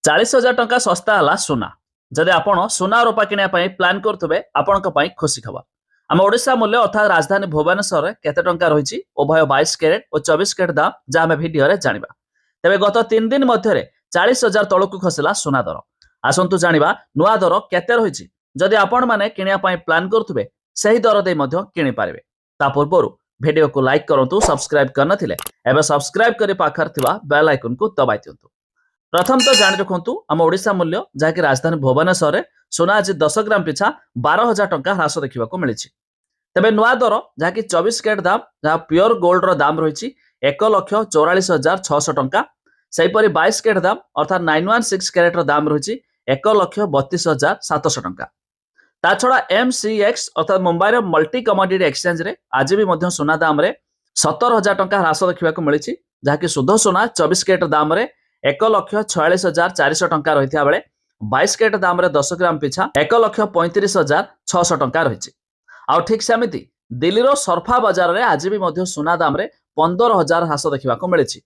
40,000 टंका सस्ता है सुना। जदि आपण सुना रूपा किनिया प्लान करुवे आपण खुशी खबर। आम ओडिशा मूल्य अर्थात राजधानी भुवनेश्वर केते टंका रही उभय 22 कैरेट और 24 कैरेट दाम जहाँ आम भिडियो जाना। तेरे गत 3 दिन मध्य 40,000 तलक खसला सुना दर। आसतु जाना नुआ दर केते रही। जदि आपण मैंने किनिया प्लान करुवे सही दर दे किपारे। ता पूर्व भिडियो को लाइक करूँ, सब्सक्राइब करनथिले एबे सब्सक्राइब करी पाखर थिबा बेल आइकन को दबाई दियंतु। प्रथम तो जाणी रखु आम ओडिशा मूल्य जहाँकि राजधानी भुवनेश्वर सुना आज 10 ग्राम पिछा 12,000 टंका ह्रास देखा मिली। तेबे नुआ दर जहाँकि 24 कैरेट दाम जहाँ प्योर गोल्ड दाम रही 1,44,600 टंका। सेहीपरि 22 कैरेट दाम अर्थात 916 कैरेट दाम रही 1,32,700 टंका। ता छड़ा MCX अर्थात मुंबई मल्टी कमोडिटी एक्सचेंज रे आज भी सुना दाम रे 17,000 टंका ह्रास देखा मिली। जहाँकि शुद्ध सुना 24 कैरेट दाम रे 1,46,400 टंका रही बेले 22 कैरेट दाम रे 10 ग्राम पिछा 1,35,600 टंका रही। आउ ठीक सेमती दिल्लीर सरफा बाजार रे आज भी सुना दाम रे 15,000 ह्रास देखा मिली।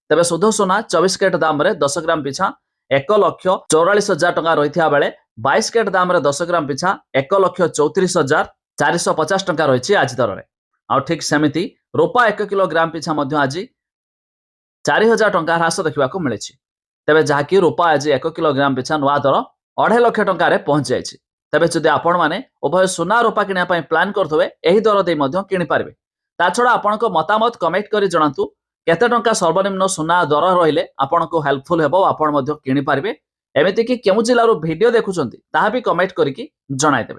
तेबे शुद्ध सुना 24 कैरेट दाम रे 10 ग्राम पिछा 1,44,000 टंका रही बेले 22 कैरेट दाम रे 10 ग्राम पिछा 1,34,450 टंका रही आज दर में। आउ ठीक सेमती रूपा 1 किलोग्राम पिछा आज 4,000 टंका ह्रास देखा मिली। तेबे जहाँकि रूपा आज 1 किलोग्राम पिछा नुआ दर 2.5 लाख टंका पहुंच जाए। तेबे जदि आपण माने उभय सुना रूपा किनिया प्लान करथुवे एही दर दे किनिपारे। ता छड़ा आपणक मतामत कमेंट करी जणातु केते टंका सर्वनिम्न सुना दर रहिले आपणको हेल्पफुल हेबो, आपण किनिपारे। एमिति कि केउ जिल्लारू वीडियो देखुचंती ताहा भी कमेंट करिकी जणाइदेबे।